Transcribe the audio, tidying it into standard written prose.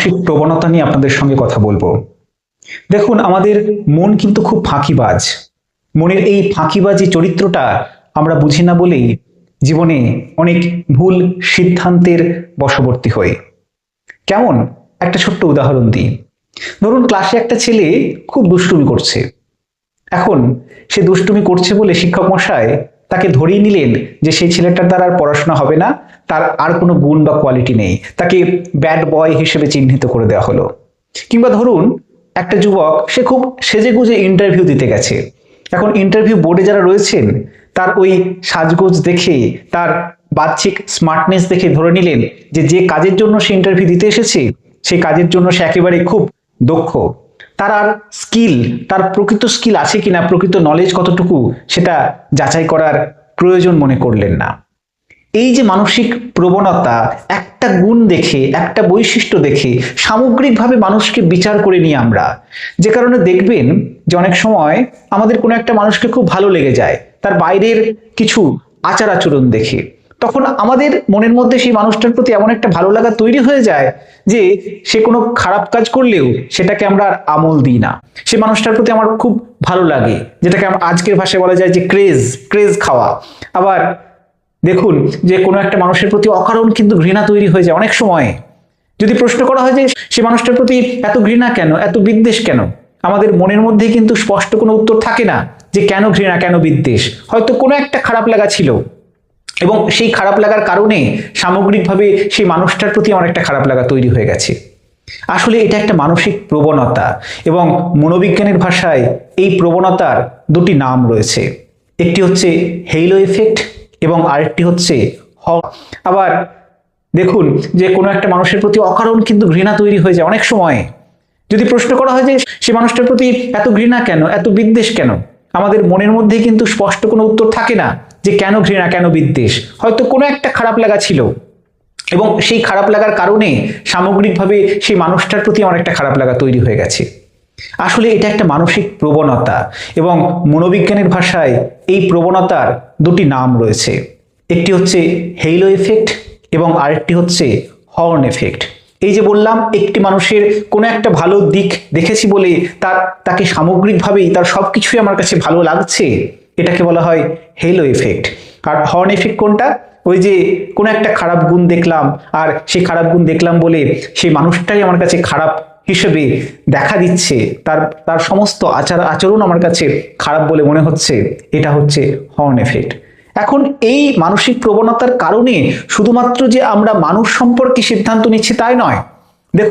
মানসিক প্রবণতা নিয়ে আপনাদের সঙ্গে কথা বলবো। দেখুন, আমাদের মন কিন্তু খুব ফাঁকিবাজ। মনের এই ফাঁকিবাজি চরিত্রটা আমরা বুঝি না বলেই জীবনে অনেক ভুল সিদ্ধান্তের বশবর্তী হই। কেমন? একটা ছোট্ট উদাহরণ দিই। ধরুন, ক্লাসে একটা ছেলে খুব দুষ্টুমি করছে। এখন সে দুষ্টুমি করছে বলে শিক্ষক মশাই তাকে ধরিয়ে নিলেন যে সেই ছেলেটার দ্বারা আর পড়াশোনা হবে না, তার আর কোনো গুণ বা কোয়ালিটি নেই, তাকে ব্যাড বয় হিসেবে চিহ্নিত করে দেওয়া হলো। কিংবা ধরুন, একটা যুবক সে খুব সেজেগুজে ইন্টারভিউ দিতে গেছে। এখন ইন্টারভিউ বোর্ডে যারা রয়েছেন তার ওই সাজগোজ দেখে, তার বাহ্যিক স্মার্টনেস দেখে ধরে নিলেন যে যে কাজের জন্য সে ইন্টারভিউ দিতে এসেছে সেই কাজের জন্য সে একেবারে খুব দক্ষ। তার আর স্কিল, তার প্রকৃত স্কিল আছে কিনা, প্রকৃত নলেজ কতটুকু, সেটা যাচাই করার প্রয়োজন মনে করলেন না। এই যে মানসিক প্রবণতা, একটা গুণ দেখে, একটা বৈশিষ্ট্য দেখে সামগ্রিকভাবে মানুষকে বিচার করে নিই আমরা, যে কারণে দেখবেন যে অনেক সময় আমাদের কোনো একটা মানুষকে খুব ভালো লেগে যায় তার বাইরের কিছু আচার আচরণ দেখে। তখন আমাদের মনের মধ্যে সেই মানুষটার প্রতি এমন একটা ভালো লাগা তৈরি হয়ে যায় যে সে কোনো খারাপ কাজ করলেও সেটাকে আমরা আর আমল দিই না। সে মানুষটার প্রতি আমার খুব ভালো লাগে, যেটাকে আজকের ভাষায় বলা যায় যে ক্রেজ খাওয়া। আবার দেখুন যে কোনো একটা মানুষের প্রতি অকারণ কিন্তু ঘৃণা তৈরি হয়ে যায় অনেক সময়। যদি প্রশ্ন করা হয় যে সে মানুষটার প্রতি এত ঘৃণা কেন, এত বিদ্বেষ কেন, আমাদের মনের মধ্যে কিন্তু স্পষ্ট কোনো উত্তর থাকে না যে কেন ঘৃণা, কেন বিদ্বেষ। হয়তো কোনো একটা খারাপ লাগা ছিল এবং সেই খারাপ লাগার কারণে সামগ্রিকভাবে সেই মানুষটার প্রতি আমার একটা খারাপ লাগা তৈরি হয়ে গেছে। আসলে এটা একটা মানসিক প্রবণতা এবং মনোবিজ্ঞানের ভাষায় এই প্রবণতার দুটি নাম রয়েছে। একটি হচ্ছে হেইলো এফেক্ট এবং আরেকটি হচ্ছে আবার দেখুন যে কোনো একটা মানুষের প্রতি অকারণ কিন্তু ঘৃণা তৈরি হয়ে যায় অনেক সময়। যদি প্রশ্ন করা হয় যে সে মানুষটার প্রতি এত ঘৃণা কেন, এত বিদ্বেষ কেন, আমাদের মনের মধ্যে কিন্তু স্পষ্ট কোনো উত্তর থাকে না যে কেন ঘৃণা, কেন বিদ্বেষ। হয়তো কোনো একটা খারাপ লাগা ছিল এবং সেই খারাপ লাগার কারণে সামগ্রিকভাবে সেই মানুষটার প্রতি আমার একটা খারাপ লাগা তৈরি হয়ে গেছে। আসলে এটা একটা মানসিক প্রবণতা এবং মনোবিজ্ঞানের ভাষায় এই প্রবণতার দুটি নাম রয়েছে। একটি হচ্ছে হেইলো এফেক্ট এবং আরেকটি হচ্ছে হর্ন এফেক্ট। এই যে বললাম, একটি মানুষের কোনো একটা ভালো দিক দেখেছি বলে তাকে সামগ্রিকভাবেই তার সবকিছুই আমার কাছে ভালো লাগছে, এটাকে বলা হয় হেইলো এফেক্ট। আর হর্ন এফেক্ট কোনটা? ওই যে কোনো একটা খারাপ গুণ দেখলাম আর সেই খারাপ গুণ দেখলাম বলে সেই মানুষটাই আমার কাছে খারাপ হিসেবে দেখা দিচ্ছে, তার সমস্ত আচরণ আমার কাছে খারাপ বলে মনে হচ্ছে, এটা হচ্ছে হর্ন এফেক্ট। এখন এই মানসিক প্রবণতার কারণে শুধুমাত্র যে আমরা মানুষ সম্পর্কে সিদ্ধান্ত নিচ্ছি তাই নয়। দেখুন,